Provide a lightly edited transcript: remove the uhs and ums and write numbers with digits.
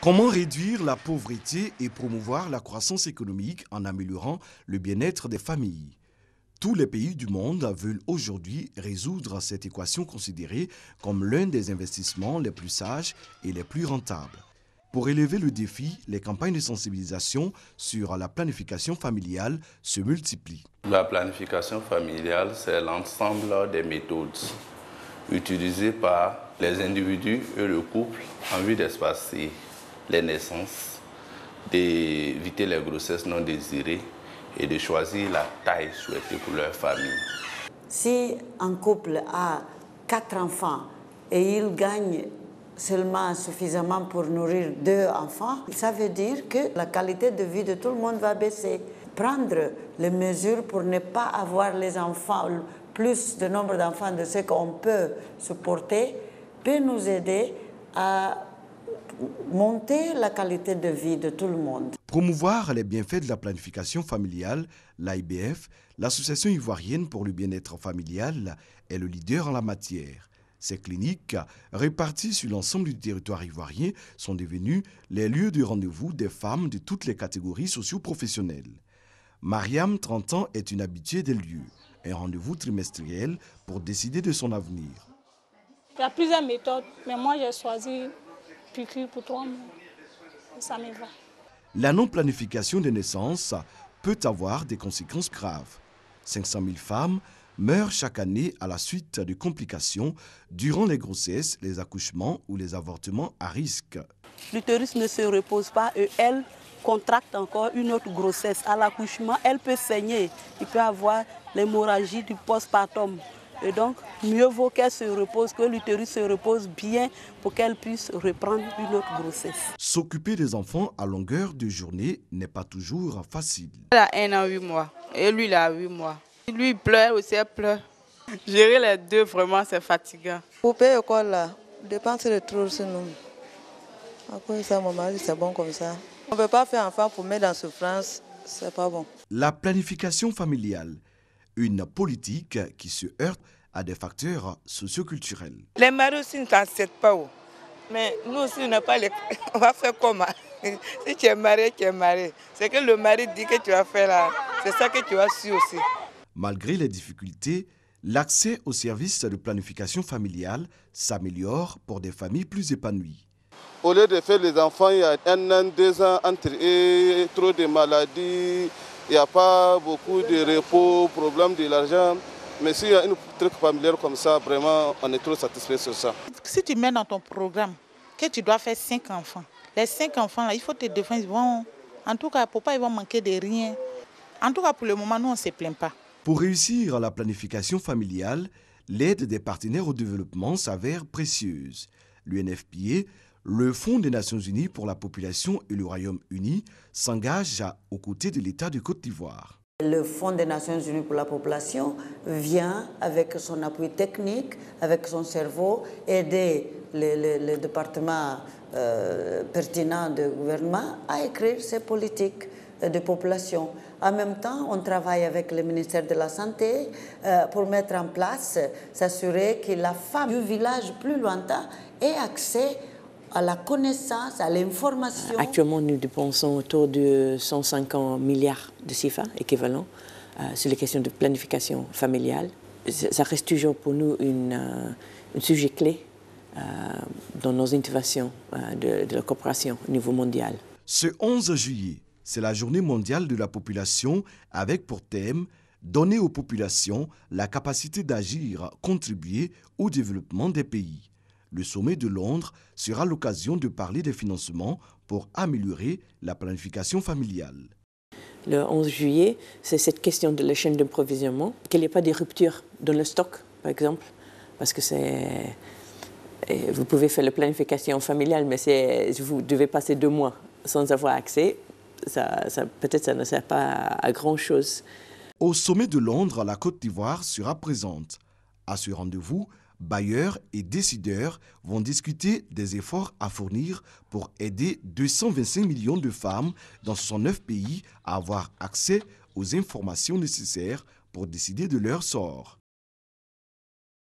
Comment réduire la pauvreté et promouvoir la croissance économique en améliorant le bien-être des familles? Tous les pays du monde veulent aujourd'hui résoudre cette équation considérée comme l'un des investissements les plus sages et les plus rentables. Pour relever le défi, les campagnes de sensibilisation sur la planification familiale se multiplient. La planification familiale, c'est l'ensemble des méthodes utilisées par les individus et le couple en vue d'espacer les naissances, d'éviter les grossesses non désirées et de choisir la taille souhaitée pour leur famille. Si un couple a 4 enfants et il gagne seulement suffisamment pour nourrir 2 enfants, ça veut dire que la qualité de vie de tout le monde va baisser. Prendre les mesures pour ne pas avoir les enfants, plus de nombre d'enfants de ce qu'on peut supporter, peut nous aider à monter la qualité de vie de tout le monde. Promouvoir les bienfaits de la planification familiale, l'AIBF, l'Association ivoirienne pour le bien-être familial, est le leader en la matière. Ces cliniques, réparties sur l'ensemble du territoire ivoirien, sont devenues les lieux de rendez-vous des femmes de toutes les catégories socio-professionnelles. Mariam, 30 ans, est une habituée des lieux. Un rendez-vous trimestriel pour décider de son avenir. Il y a plusieurs méthodes, mais moi j'ai choisi piqûre pour 3 mois. Ça me va. La non-planification des naissances peut avoir des conséquences graves. 500 000 femmes meurent chaque année à la suite de complications durant les grossesses, les accouchements ou les avortements à risque. L'utérus ne se repose pas et elle contracte encore une autre grossesse. À l'accouchement, elle peut saigner. Il peut avoir l'hémorragie du postpartum. Et donc, mieux vaut qu'elle se repose, que l'utérus se repose bien pour qu'elle puisse reprendre une autre grossesse. S'occuper des enfants à longueur de journée n'est pas toujours facile. Elle a 1 an 8 mois et lui il a 8 mois. Lui il pleure aussi, elle pleure. Gérer les deux, vraiment, c'est fatigant. Pour payer l'école, là, dépenser de trop sur nous. Après ça, mon mari, c'est bon comme ça. On ne peut pas faire enfant pour mettre en souffrance, c'est pas bon. La planification familiale, une politique qui se heurte à des facteurs socioculturels. Les maris aussi ne t'acceptent pas. Mais nous aussi, on n'a pas les... On va faire comment? Si tu es marié, tu es marié. C'est que le mari dit que tu vas faire là. C'est ça que tu as su aussi. Malgré les difficultés, l'accès aux services de planification familiale s'améliore pour des familles plus épanouies. Au lieu de faire les enfants, il y a 1 an, 2 ans entre eux, trop de maladies, il n'y a pas beaucoup de repos, problème de l'argent. Mais s'il y a une truc familial comme ça, vraiment, on est trop satisfait sur ça. Si tu mets dans ton programme que tu dois faire 5 enfants, les 5 enfants, là, il faut te défendre. En tout cas, pour pas ils vont manquer de rien. En tout cas, pour le moment, nous, on ne se plaint pas. Pour réussir la planification familiale, l'aide des partenaires au développement s'avère précieuse. L'UNFPA, le Fonds des Nations Unies pour la population et le Royaume-Uni s'engage aux côtés de l'État de Côte d'Ivoire. Le Fonds des Nations Unies pour la population vient avec son appui technique, avec son cerveau, aider les départements pertinents du gouvernement à écrire ces politiques de population. En même temps, on travaille avec le ministère de la Santé pour mettre en place, s'assurer que la femme du village plus lointain ait accès à la connaissance, à l'information. Actuellement, nous dépensons autour de 150 milliards de CFA équivalent sur les questions de planification familiale. Ça reste toujours pour nous un sujet clé dans nos interventions de la coopération au niveau mondial. Ce 11 juillet, c'est la journée mondiale de la population avec pour thème « Donner aux populations la capacité d'agir, contribuer au développement des pays ». Le sommet de Londres sera l'occasion de parler des financements pour améliorer la planification familiale. Le 11 juillet, c'est cette question de la chaîne d'approvisionnement, qu'il n'y ait pas de rupture dans le stock, par exemple, parce que vous pouvez faire la planification familiale, mais vous devez passer 2 mois sans avoir accès. Peut-être ça ne sert pas à grand-chose. Au sommet de Londres, la Côte d'Ivoire sera présente. À ce rendez-vous, bailleurs et décideurs vont discuter des efforts à fournir pour aider 225 millions de femmes dans 69 pays à avoir accès aux informations nécessaires pour décider de leur sort.